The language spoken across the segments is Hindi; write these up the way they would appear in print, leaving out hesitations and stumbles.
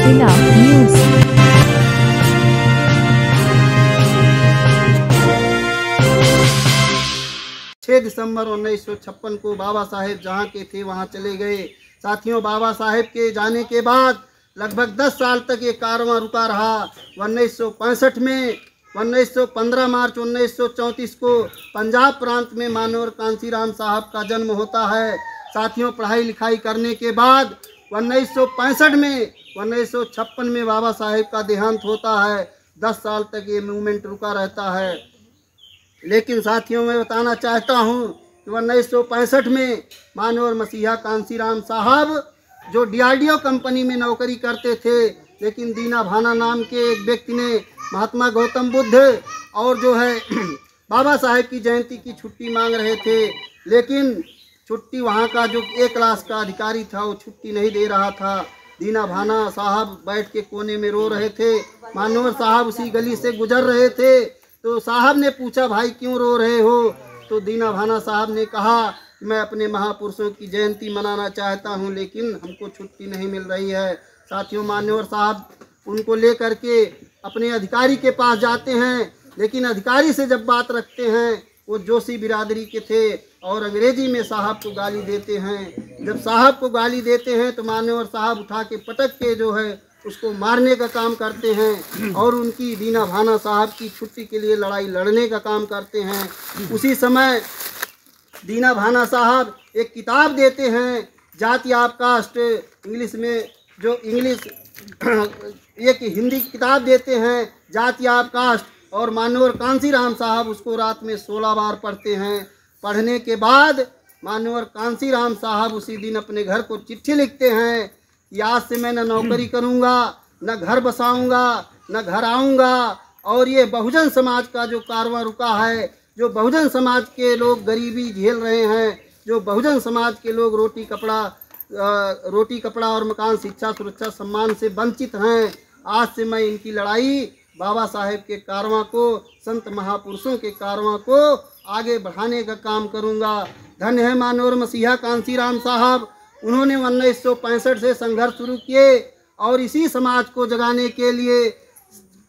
जिला न्यूज। 6 दिसंबर 1956 को बाबा साहेब जहाँ के थे वहाँ चले गए। साथियों, बाबा साहेब के जाने के बाद लगभग 10 साल तक ये कारवां रुका रहा। 1965 में 15 मार्च 1934 को पंजाब प्रांत में मानवर कांसीराम साहब का जन्म होता है। साथियों, पढ़ाई लिखाई करने के बाद 1965 में 1956 में बाबा साहेब का देहांत होता है। 10 साल तक ये मूवमेंट रुका रहता है। लेकिन साथियों, मैं बताना चाहता हूँ कि 1965 में मानवर मसीहा कांसीराम साहब जो DRDO कंपनी में नौकरी करते थे, लेकिन दीना भाना नाम के एक व्यक्ति ने महात्मा गौतम बुद्ध और जो है बाबा साहेब की जयंती की छुट्टी मांग रहे थे, लेकिन छुट्टी वहाँ का जो A क्लास का अधिकारी था वो छुट्टी नहीं दे रहा था। दीना भाना साहब बैठ के कोने में रो रहे थे। मानवर साहब उसी गली से गुजर रहे थे तो साहब ने पूछा, भाई क्यों रो रहे हो? तो दीना भाना साहब ने कहा, मैं अपने महापुरुषों की जयंती मनाना चाहता हूं, लेकिन हमको छुट्टी नहीं मिल रही है। साथियों, मान्यवर साहब उनको लेकर के अपने अधिकारी के पास जाते हैं, लेकिन अधिकारी से जब बात रखते हैं वो जोशी बिरादरी के थे और अंग्रेजी में साहब को गाली देते हैं। जब साहब को गाली देते हैं तो मान्यवर साहब उठा के पटक के जो है उसको मारने का काम करते हैं और उनकी दीना भाना साहब की छुट्टी के लिए लड़ाई लड़ने का काम करते हैं। उसी समय दीना भाना साहब एक किताब देते हैं, जाति आप कास्ट, इंग्लिश में जो इंग्लिश एक हिंदी की किताब देते हैं, जाति आप कास्ट, और मानवर कांसीराम साहब उसको रात में 16 बार पढ़ते हैं। पढ़ने के बाद मानवर कांसीराम साहब उसी दिन अपने घर को चिट्ठी लिखते हैं कि आज से मैं न नौकरी करूंगा, न घर बसाऊंगा, न घर आऊंगा, और ये बहुजन समाज का जो कारवां रुका है, जो बहुजन समाज के लोग गरीबी झेल रहे हैं, जो बहुजन समाज के लोग रोटी कपड़ा और मकान, शिक्षा, सुरक्षा, सम्मान से वंचित हैं, आज से मैं इनकी लड़ाई बाबा साहेब के कारवां को, संत महापुरुषों के कारवां को आगे बढ़ाने का काम करूंगा। धन्य है मानवर मसीहा कांसीराम साहब। उन्होंने 1965 से संघर्ष शुरू किए और इसी समाज को जगाने के लिए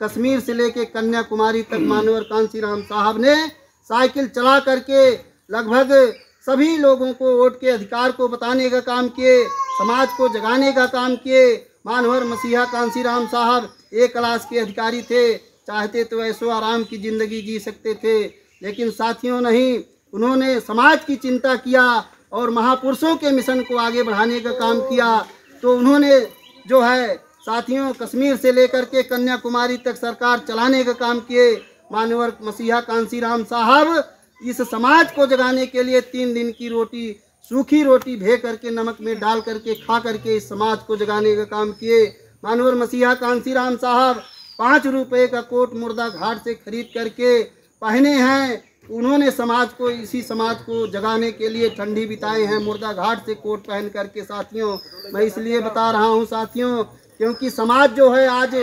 कश्मीर से लेकर कन्याकुमारी तक मानवर कांसीराम साहब ने साइकिल चला करके लगभग सभी लोगों को वोट के अधिकार को बताने का काम किए, समाज को जगाने का काम किए। मानवर मसीहा कांसीराम साहब A क्लास के अधिकारी थे, चाहते तो ऐसो आराम की ज़िंदगी जी सकते थे, लेकिन साथियों नहीं, उन्होंने समाज की चिंता किया और महापुरुषों के मिशन को आगे बढ़ाने का काम किया। तो उन्होंने जो है साथियों कश्मीर से लेकर के कन्याकुमारी तक सरकार चलाने का काम किए। मानवर मसीहा कांसीराम साहब इस समाज को जगाने के लिए 3 दिन की रोटी, सूखी रोटी भे करके नमक में डाल करके खा करके इस समाज को जगाने का काम किए। मानवर मसीहा कांसीराम साहब 5 रुपए का कोट मुर्दा घाट से खरीद करके पहने हैं। उन्होंने समाज को, इसी समाज को जगाने के लिए ठंडी बिताए हैं मुर्दा घाट से कोट पहन करके। साथियों, मैं इसलिए बता रहा हूं साथियों, क्योंकि समाज जो है आज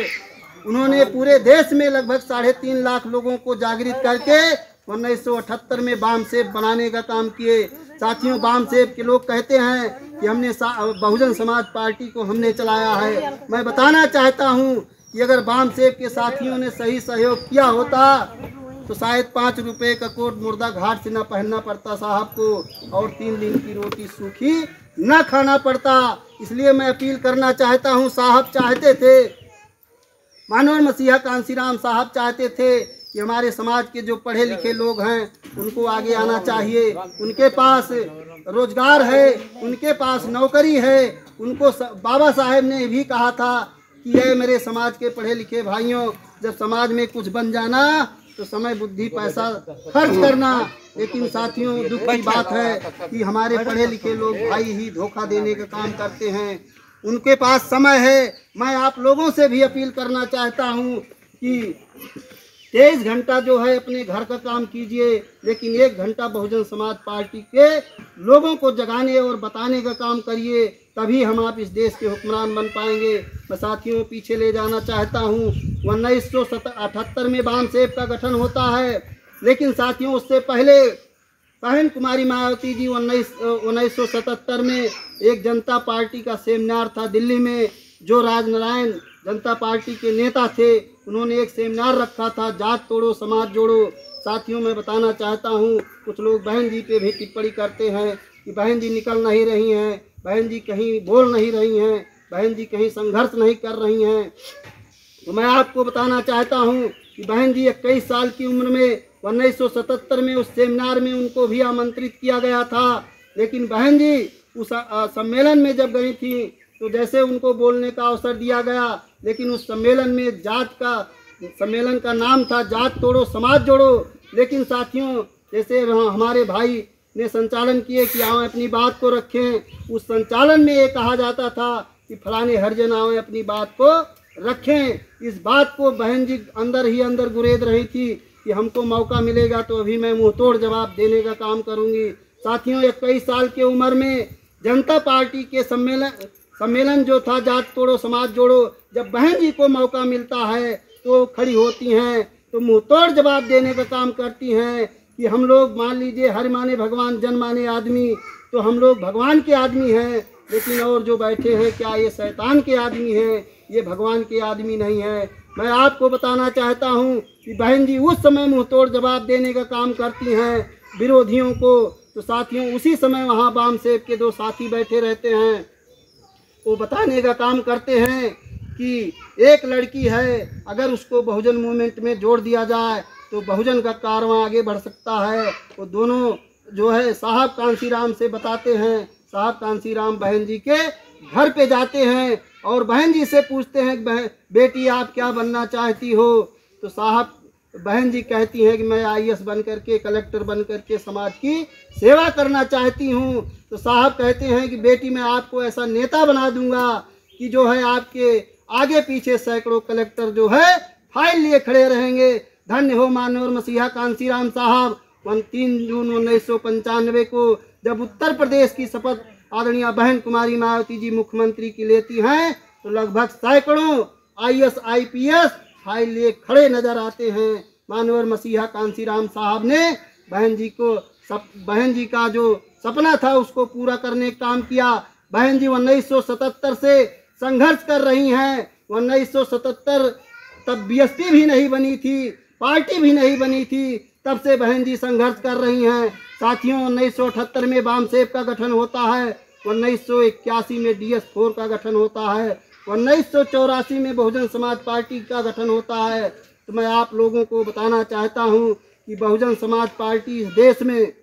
उन्होंने पूरे देश में लगभग 3.5 लाख लोगों को जागृत करके 1978 में बाम सेब बनाने का काम किए। साथियों, बाम सेब के लोग कहते हैं कि हमने बहुजन समाज पार्टी को हमने चलाया है। मैं बताना चाहता हूं कि अगर बाम सेब के साथियों ने सही सहयोग किया होता तो शायद 5 रुपए का कोट मुर्दा घाट से न पहनना पड़ता साहब को और 3 दिन की रोटी सूखी न खाना पड़ता। इसलिए मैं अपील करना चाहता हूं, साहब चाहते थे, मानवर मसीहा कांसीराम साहब चाहते थे कि हमारे समाज के जो पढ़े लिखे लोग हैं उनको आगे आना चाहिए। उनके पास रोजगार है, उनके पास नौकरी है। उनको बाबा साहेब ने भी कहा था कि ये मेरे समाज के पढ़े लिखे भाइयों, जब समाज में कुछ बन जाना तो समय, बुद्धि, पैसा खर्च करना। लेकिन साथियों, दुख की बात है कि हमारे पढ़े लिखे लोग भाई ही धोखा देने का काम करते हैं। उनके पास समय है। मैं आप लोगों से भी अपील करना चाहता हूं कि 23 घंटा जो है अपने घर का काम कीजिए, लेकिन 1 घंटा बहुजन समाज पार्टी के लोगों को जगाने और बताने का काम करिए, तभी हम आप इस देश के हुक्मरान बन पाएंगे। मैं साथियों पीछे ले जाना चाहता हूँ, 1978 में बाम सेब का गठन होता है, लेकिन साथियों उससे पहले बहन कुमारी मायावती जी 1977 में एक जनता पार्टी का सेमिनार था दिल्ली में, जो राजनारायण जनता पार्टी के नेता थे, उन्होंने एक सेमिनार रखा था, जात तोड़ो समाज जोड़ो। साथियों, मैं बताना चाहता हूँ, कुछ लोग बहन जी पे भी टिप्पणी करते हैं कि बहन जी निकल नहीं रही हैं, बहन जी कहीं बोल नहीं रही हैं, बहन जी कहीं संघर्ष नहीं कर रही हैं। तो मैं आपको बताना चाहता हूँ कि बहन जी 21 साल की उम्र में 1977 में उस सेमिनार में उनको भी आमंत्रित किया गया था, लेकिन बहन जी उस सम्मेलन में जब गई थी तो जैसे उनको बोलने का अवसर दिया गया, लेकिन उस सम्मेलन में सम्मेलन का नाम था जात तोड़ो समाज जोड़ो। लेकिन साथियों, जैसे हमारे भाई ने संचालन किए कि आए अपनी बात को रखें, उस संचालन में ये कहा जाता था कि फलाने हरिजन आए अपनी बात को रखें। इस बात को बहन जी अंदर ही अंदर गुरेद रही थी कि हमको मौका मिलेगा तो अभी मैं मुंह तोड़ जवाब देने का काम करूंगी। साथियों, 21 साल की उम्र में जनता पार्टी के सम्मेलन जो था जात तोड़ो समाज जोड़ो, जब बहन जी को मौका मिलता है तो खड़ी होती हैं, तो मुंह तोड़ जवाब देने का काम करती हैं कि हम लोग मान लीजिए हर माने भगवान जन माने आदमी, तो हम लोग भगवान के आदमी हैं, लेकिन और जो बैठे हैं क्या ये शैतान के आदमी हैं, ये भगवान के आदमी नहीं है। मैं आपको बताना चाहता हूँ कि बहन जी उस समय मुंह तोड़ जवाब देने का काम करती हैं विरोधियों को। तो साथियों, उसी समय वहाँ वाम सेब के दो साथी बैठे रहते हैं, वो बताने का काम करते हैं कि एक लड़की है, अगर उसको बहुजन मूवमेंट में जोड़ दिया जाए तो बहुजन का कारवां आगे बढ़ सकता है। वो दोनों जो है साहब कांसीराम से बताते हैं, साहब कांसीराम बहन जी के घर पे जाते हैं और बहन जी से पूछते हैं बेटी आप क्या बनना चाहती हो। तो साहब बहन जी कहती हैं कि मैं IAS बन करके, कलेक्टर बन करके समाज की सेवा करना चाहती हूँ। तो साहब कहते हैं कि बेटी मैं आपको ऐसा नेता बना दूंगा कि जो है आपके आगे पीछे सैकड़ों कलेक्टर जो है फाइल लिए खड़े रहेंगे। धन्य हो माननीय मसीहा कांसीराम साहब। 3 जून 1995 को जब उत्तर प्रदेश की शपथ आदरणीय बहन कुमारी मायावती जी मुख्यमंत्री की लेती हैं, तो लगभग सैकड़ों IAS IPS फाइल लिए खड़े नजर आते हैं। माननीय मसीहा कांसीराम साहब ने बहन जी का जो सपना था उसको पूरा करने का काम किया। बहन जी 1977 से संघर्ष कर रही हैं। 1977 तब BSP भी नहीं बनी थी, पार्टी भी नहीं बनी थी, तब से बहन जी संघर्ष कर रही हैं। साथियों, 1978 में वाम सेब का गठन होता है, 1981 में DS4 का गठन होता है, 1984 में बहुजन समाज पार्टी का गठन होता है। तो मैं आप लोगों को बताना चाहता हूं कि बहुजन समाज पार्टी इस देश में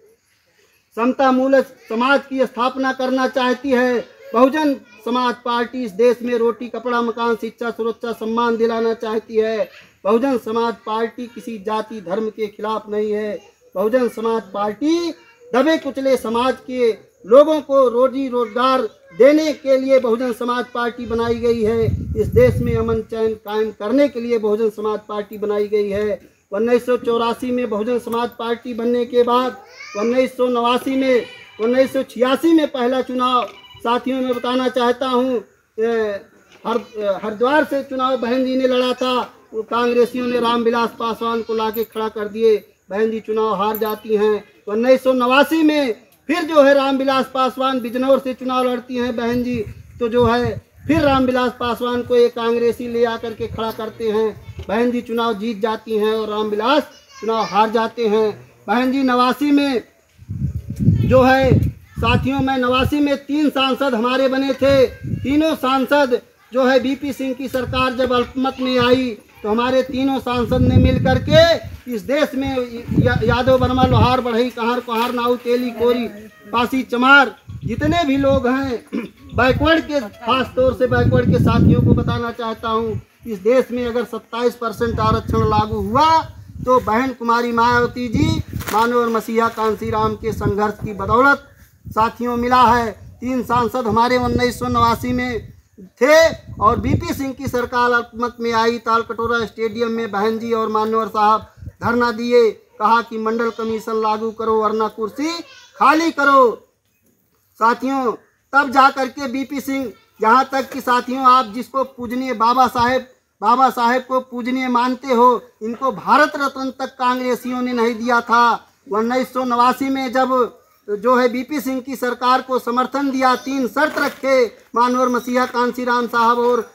समता मूलक समाज की स्थापना करना चाहती है। बहुजन समाज पार्टी इस देश में रोटी कपड़ा मकान शिक्षा सुरक्षा सम्मान दिलाना चाहती है। बहुजन समाज पार्टी किसी जाति धर्म के खिलाफ नहीं है। बहुजन समाज पार्टी दबे कुचले समाज के लोगों को रोजी रोजगार देने के लिए बहुजन समाज पार्टी बनाई गई है। इस देश में अमन चैन कायम करने के लिए बहुजन समाज पार्टी बनाई गई है। 1984 में बहुजन समाज पार्टी बनने के बाद 1986 में पहला चुनाव, साथियों मैं बताना चाहता हूँ, हरिद्वार से चुनाव बहन जी ने लड़ा था। वो कांग्रेसियों ने रामविलास पासवान को लाके खड़ा कर दिए, बहन जी चुनाव हार जाती हैं। 1989 में फिर जो है रामविलास पासवान बिजनौर से चुनाव लड़ती हैं बहन जी, तो जो है फिर रामविलास पासवान को एक कांग्रेसी ले आकर के खड़ा करते हैं, बहन जी चुनाव जीत जाती हैं और रामविलास चुनाव हार जाते हैं। बहन जी 89 में जो है साथियों, मैं 89 में 3 सांसद हमारे बने थे। तीनों सांसद जो है BP सिंह की सरकार जब अल्पमत में आई तो हमारे तीनों सांसद ने मिल करके इस देश में यादव वर्मा लोहार बढ़ई कहार कुहार नाऊ तेली कोरी पासी चमार जितने भी लोग हैं बैकवर्ड के, खास तौर से बैकवर्ड के साथियों को बताना चाहता हूँ, इस देश में अगर 27% आरक्षण लागू हुआ तो बहन कुमारी मायावती जी माननीय मसीहा कांसीराम के संघर्ष की बदौलत साथियों मिला है। 3 सांसद हमारे 1989 में थे और BP सिंह की सरकार अल्पमत में आई। तालकटोरा स्टेडियम में बहन जी और मान्यवर साहब धरना दिए, कहा कि मंडल कमीशन लागू करो वरना कुर्सी खाली करो। साथियों, तब जा करके BP सिंह, यहाँ तक कि साथियों आप जिसको पूजनीय बाबा साहेब को पूजनीय मानते हो, इनको भारत रत्न तक कांग्रेसियों ने नहीं दिया था। 1989 में जब जो है बीपी सिंह की सरकार को समर्थन दिया, 3 शर्त रखे मानवर मसीहा कांसीराम साहब और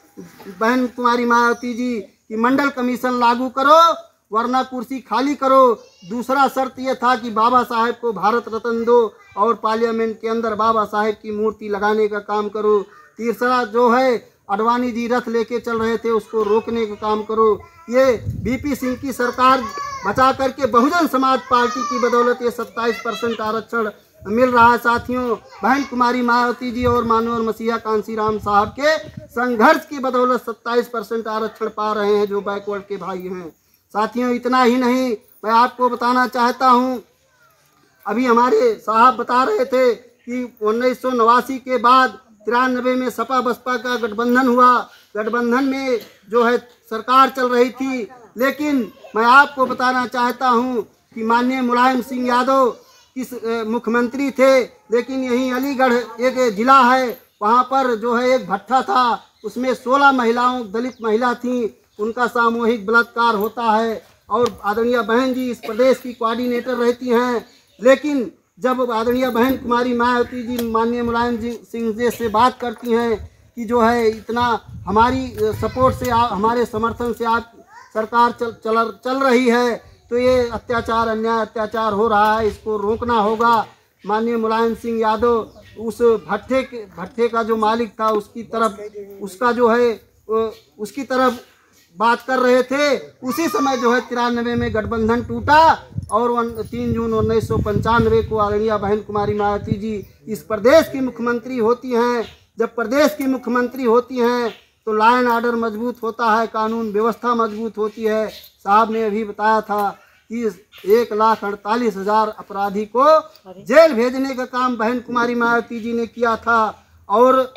बहन कुमारी मायावती जी कि मंडल कमीशन लागू करो वरना कुर्सी खाली करो। दूसरा शर्त यह था कि बाबा साहेब को भारत रत्न दो और पार्लियामेंट के अंदर बाबा साहेब की मूर्ति लगाने का काम करो। तीसरा जो है अडवाणी जी रथ लेके चल रहे थे उसको रोकने का काम करो। ये बीपी सिंह की सरकार बचा करके बहुजन समाज पार्टी की बदौलत ये 27% आरक्षण मिल रहा है। साथियों, बहन कुमारी मायावती जी और मानवर मसीहा कांसीराम साहब के संघर्ष की बदौलत 27% आरक्षण पा रहे हैं जो बैकवर्ड के भाई हैं। साथियों, इतना ही नहीं, मैं आपको बताना चाहता हूं, अभी हमारे साहब बता रहे थे कि 1989 के बाद 93 में सपा बसपा का गठबंधन हुआ। गठबंधन में जो है सरकार चल रही थी, लेकिन मैं आपको बताना चाहता हूं कि माननीय मुलायम सिंह यादव किस मुख्यमंत्री थे, लेकिन यहीं अलीगढ़ एक जिला है, वहां पर जो है एक भट्ठा था, उसमें 16 महिलाओं दलित महिला थीं, उनका सामूहिक बलात्कार होता है और आदरणीय बहन जी इस प्रदेश की कोऑर्डिनेटर रहती हैं। लेकिन जब आदरणीय बहन कुमारी मायावती जी माननीय मुलायम सिंह जी से बात करती हैं कि जो है इतना हमारी सपोर्ट से हमारे समर्थन से आप सरकार चल रही है, तो ये अत्याचार अन्याय अत्याचार हो रहा है, इसको रोकना होगा। माननीय मुलायम सिंह यादव उस भट्ठे का जो मालिक था उसकी तरफ बात कर रहे थे। उसी समय जो है 93 में गठबंधन टूटा और 3 जून 1995 को आदरणीय बहन कुमारी मायावती जी इस प्रदेश की मुख्यमंत्री होती हैं। जब प्रदेश की मुख्यमंत्री होती हैं तो लॉ एंड ऑर्डर मजबूत होता है, कानून व्यवस्था मजबूत होती है। साहब ने अभी बताया था कि 1,48,000 अपराधी को जेल भेजने का काम बहन कुमारी मायावती जी ने किया था और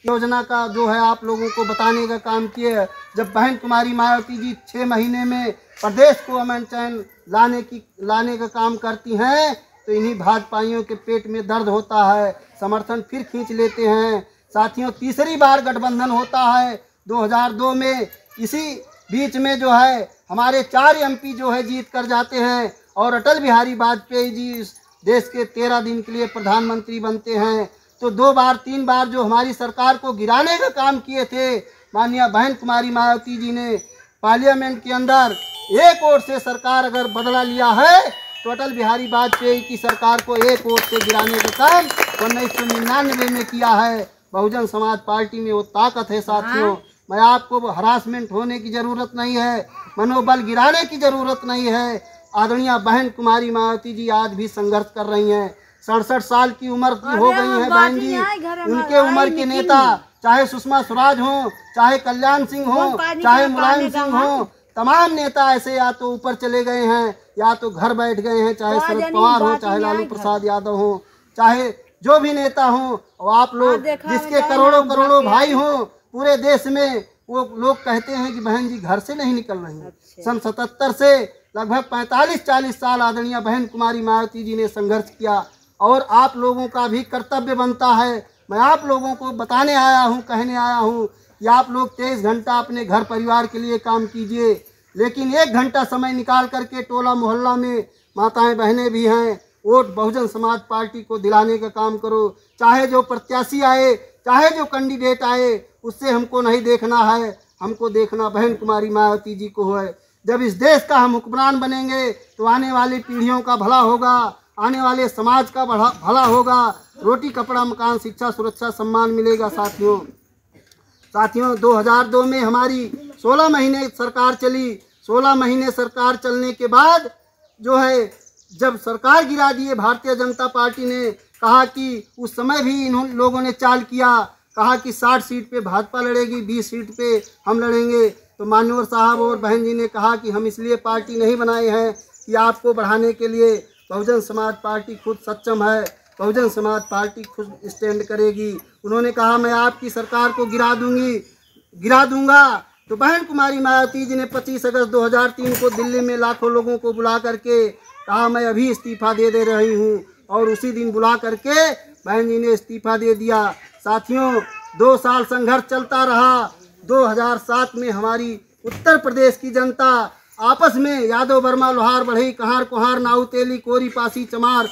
योजना का जो है आप लोगों को बताने का काम किए। जब बहन कुमारी मायावती जी 6 महीने में प्रदेश को अमन चैन लाने का काम करती हैं तो इन्हीं भाजपाइयों के पेट में दर्द होता है, समर्थन फिर खींच लेते हैं। साथियों, तीसरी बार गठबंधन होता है 2002 में। इसी बीच में जो है हमारे 4 एमपी जो है जीत कर जाते हैं और अटल बिहारी वाजपेयी जी इस देश के 13 दिन के लिए प्रधानमंत्री बनते हैं। तो 2 बार 3 बार जो हमारी सरकार को गिराने का काम किए थे माननीय बहन कुमारी मायावती जी ने पार्लियामेंट के अंदर एक वोट से सरकार अगर बदला लिया है तो अटल बिहारी वाजपेयी की सरकार को एक वोट से गिराने का काम 1999 में किया है। बहुजन समाज पार्टी में वो ताकत है। साथियों, मैं आपको हरासमेंट होने की ज़रूरत नहीं है, मनोबल गिराने की ज़रूरत नहीं है। आदरणीय बहन कुमारी मायावती जी आज भी संघर्ष कर रही हैं। 67 साल की उम्र की हो गई है बहन जी। उनके उम्र के नेता चाहे सुषमा स्वराज हो, चाहे कल्याण सिंह हो, चाहे मुलायम सिंह हो, तमाम नेता ऐसे या तो ऊपर चले गए हैं या तो घर बैठ गए हैं, चाहे शरद पवार हो, चाहे लालू प्रसाद यादव हो, चाहे जो भी नेता हो। और आप लोग जिसके करोड़ों करोड़ों भाई हो पूरे देश में, वो लोग कहते हैं कि बहन जी घर से नहीं निकल रही हैं। सन 77 से लगभग 45-40 साल आदरणीय बहन कुमारी मायावती जी ने संघर्ष किया और आप लोगों का भी कर्तव्य बनता है। मैं आप लोगों को बताने आया हूँ, कहने आया हूँ कि आप लोग 23 घंटा अपने घर परिवार के लिए काम कीजिए, लेकिन 1 घंटा समय निकाल करके टोला मोहल्ला में माताएं बहनें भी हैं, वोट बहुजन समाज पार्टी को दिलाने का काम करो। चाहे जो प्रत्याशी आए, चाहे जो कैंडिडेट आए, उससे हमको नहीं देखना है, हमको देखना बहन कुमारी मायावती जी को है। जब इस देश का हम हुक्मरान बनेंगे तो आने वाली पीढ़ियों का भला होगा, आने वाले समाज का भला होगा, रोटी कपड़ा मकान शिक्षा सुरक्षा सम्मान मिलेगा। साथियों 2002 में हमारी 16 महीने सरकार चली। 16 महीने सरकार चलने के बाद जो है जब सरकार गिरा दिए भारतीय जनता पार्टी ने कहा कि उस समय भी इन लोगों ने चाल किया, कहा कि 60 सीट पे भाजपा लड़ेगी, 20 सीट पे हम लड़ेंगे। तो मान्यवर साहब और बहन जी ने कहा कि हम इसलिए पार्टी नहीं बनाए हैं कि आपको बढ़ाने के लिए बहुजन समाज पार्टी खुद सक्षम है, बहुजन समाज पार्टी खुद स्टैंड करेगी। उन्होंने कहा मैं आपकी सरकार को गिरा दूंगा। तो बहन कुमारी मायावती जी ने 25 अगस्त 2003 को दिल्ली में लाखों लोगों को बुला करके कहा मैं अभी इस्तीफा दे रही हूँ, और उसी दिन बुला करके बहन जी ने इस्तीफा दे दिया। साथियों 2 साल संघर्ष चलता रहा। 2007 में हमारी उत्तर प्रदेश की जनता आपस में यादव वर्मा लोहार बढ़ई कहार कुहार नाऊ तेली कोरी पासी चमार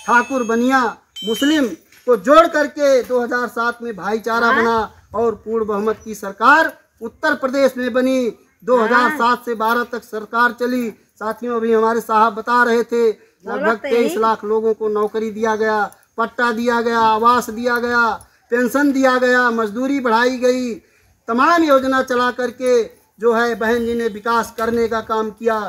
ठाकुर, बनिया, मुस्लिम को जोड़ करके 2007 में भाईचारा बना और पूर्ण बहुमत की सरकार उत्तर प्रदेश में बनी। 2007 से 12 तक सरकार चली। साथियों, अभी हमारे साहब बता रहे थे लगभग 23 लाख लोगों को नौकरी दिया गया, पट्टा दिया गया, आवास दिया गया, पेंशन दिया गया, मजदूरी बढ़ाई गई, तमाम योजना चला करके जो है बहन जी ने विकास करने का काम किया।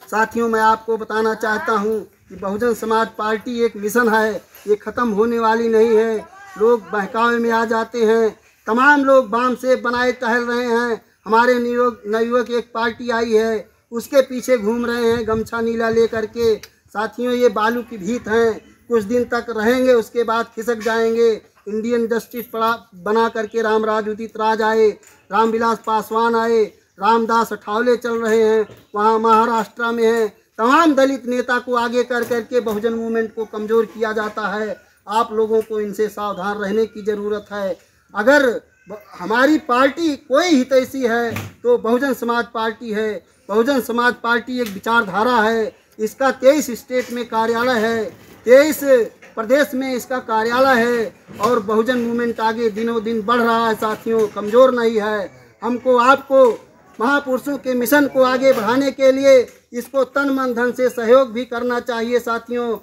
साथियों, मैं आपको बताना चाहता हूं कि बहुजन समाज पार्टी एक मिशन है, ये ख़त्म होने वाली नहीं है। लोग बहकावे में आ जाते हैं, तमाम लोग बाम से बनाए टहल रहे हैं। हमारे नवयुवक एक पार्टी आई है, उसके पीछे घूम रहे हैं गमछा नीला ले करके। साथियों, ये बालू की भीत हैं, कुछ दिन तक रहेंगे, उसके बाद खिसक जाएंगे। इंडियन जस्टिस बना करके रामराज उदित राज आए, रामविलास पासवान आए, रामदास अठावले चल रहे हैं, वहाँ महाराष्ट्र में हैं। तमाम दलित नेता को आगे कर करके बहुजन मूवमेंट को कमज़ोर किया जाता है। आप लोगों को इनसे सावधान रहने की ज़रूरत है। अगर हमारी पार्टी कोई हितैषी है तो बहुजन समाज पार्टी है। बहुजन समाज पार्टी एक विचारधारा है। इसका 23 स्टेट में कार्यालय है, 23 प्रदेश में इसका कार्यालय है और बहुजन मूवमेंट आगे दिनों दिन बढ़ रहा है। साथियों, कमज़ोर नहीं है। हमको आपको महापुरुषों के मिशन को आगे बढ़ाने के लिए इसको तन मन धन से सहयोग भी करना चाहिए। साथियों,